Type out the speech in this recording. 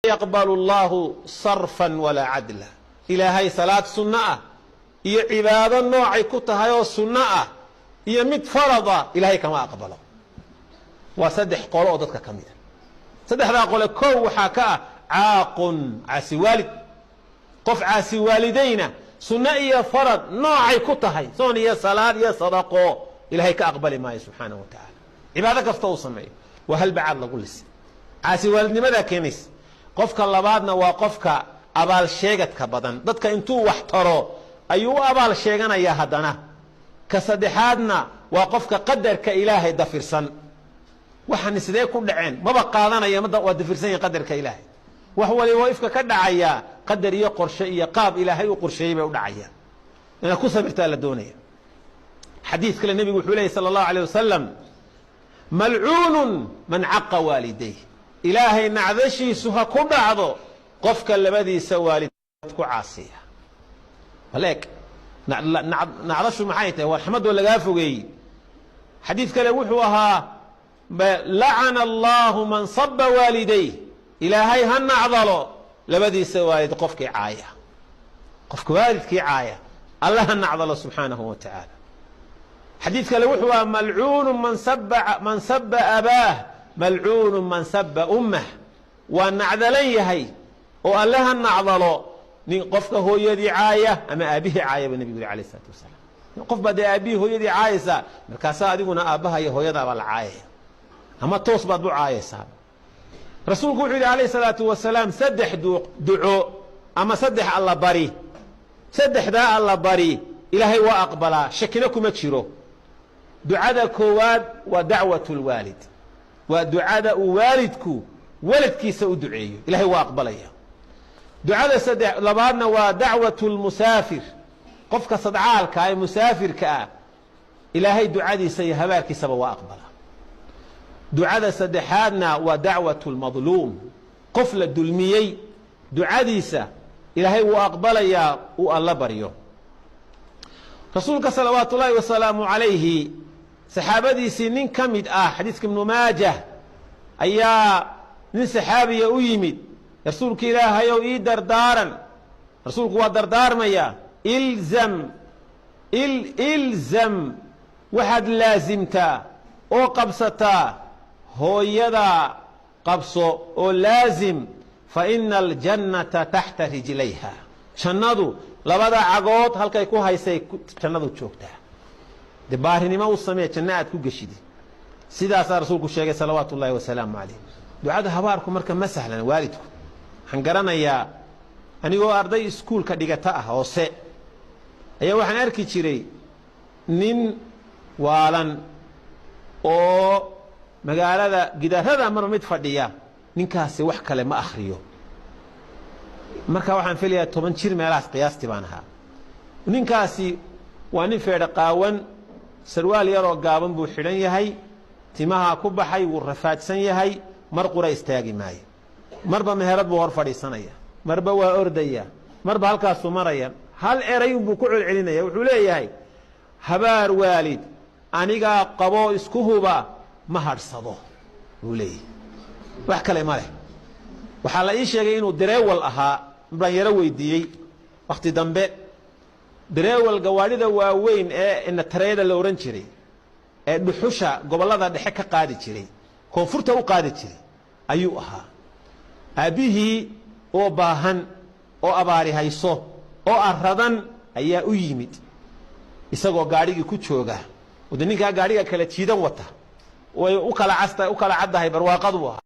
يقبل الله صرفا ولا عدلا. إلهي صلاة سنة هي عبادة نوع كتها سنة هي مد فرضة إلهي كما أقبله وسدح قولوا ضدك كمية سدح ذا قول كو حكا عاق عاسي والد قف عاسي والدينا سنة هي فرض نوع كتها سون هي صلاة هي صدقه إلهي كأقبل ما سبحانه وتعالى عبادة كفتوصل معي وهل بعد نقول لسي عاسي والدني ماذا كينيس qofka labaadna waa qofka abaal sheegadka badan dadka intuu wax taro ayuu abaal sheeganaya hadana ka saddexaadna waa qofka qadarka ilaahay dafirsan waxaan sidee ku dhaceen maba qaadanaya mada waa dafirsan qadarka ilaahay wax waliba ifka ka dhacaya qadar iyo qorshe iyo qaab ilaahay u qorsheeyay bay u dhacaya ina ku sabirta la doonaya xadiis kale nabigu wuxuu leeyahay sallallahu alayhi wasallam mal'uun man aqa walidayhi إلهي نعذشي سها كبعضو قفك اللبدي سوالي كعاسية وليك نعذشو محايته هو الحمد ولا قافوغي حديث كلاوحوها لعن الله من صب والديه إلهي هن عضلو لبدي سوالي قفك عاية قفك والدك عاية الله هن عضلو سبحانه وتعالى حديث كلاوحوها ملعون من سب أباه ملعون من سب أمه وأن عذلي هي وقال لها النعضل قفك هو يدي عاية أما أبيه عاية بالنبي عليه الصلاة والسلام قف بدي أبيه هو يدي عاية مركاسا أديقنا أبها هو يدي بالعاية أما توصبت بعاية ساب رسول قول عليه الصلاة والسلام سدح دعو أما سدح الله بري سدح دا الله بري إلهي وأقبلا شكلكم تشيرو دعاء كواد ودعوة الوالد ودعاء والدك ولدك سأدعيه إلهي وأقبليه دعاء سدع لبارنا ودعوة المسافر قفك صدعالك أي مسافر كأ إلهي دعاء سيهبارك سبا وأقبله دعاء سدحادنا ودعوة المظلوم قفل الدلميي دعاء سا إلهي وأقبليه والله بريه رسولك صلوات الله وسلامه عليه صحابتي سنين كمد حديث ابن ماجه أيا من صحابي يمد رسولك إله يو دردارا رسولك هو دردار ميا إلزم واحد لازمتا أو قبصتا هو يدا قبصو أو لازم فإن الجنة تحت رجليها شنادو لبدا عقود هل كيكو هايسي شنادو تشوكتا دبارني ما وصمي جنات ku gashidi sidaas rasuulku sheegay salawaatu Ilaahi wa salaamu alayhi ducada habaarku marka ma sahlan waalidku waxaan garanayaa anigoo arday iskuul ka dhigata ah hoose ayaa waxaan arki jiray nin waalan oo magaalada gidaarada mar mid fadhiya ninkaasi wax kale ma akhriyo marka waxaan filayaa 10 jir meelaas qiyaastii baan ahaa ninkaasi waa nin feedha qaawan sarwaal yaroo gaaban buu xidhan yahay timaha ku baxay wuu rafaadsan yahay mar qura istaagi maayo marba meherad buu hor fadhiisanaya marba waa ordaya marba halkaas uu maraya hal eray buu ku celcelinaya wuxuu leeyahay habaar waalid aniga qabo isku huba ma harsado wuu leeyahay wax kale ma leh waxa la ii sheegay inuu dareewal ahaa baan yara weydiiyay waqti dambe dareewal gawaadhida waaweyn ee in tareeda la oran jiray ee dhuxusha gobolada dhexe ka qaadi jiray koonfurta u qaadi jiray ayuu ahaa aabihii oo baahan oo abaari hayso oo aradan ayaa u yimid isagoo gaadhigi ku jooga wadaninka gaadhiga kala jiidan wata way u kala caddahay barwaaqadu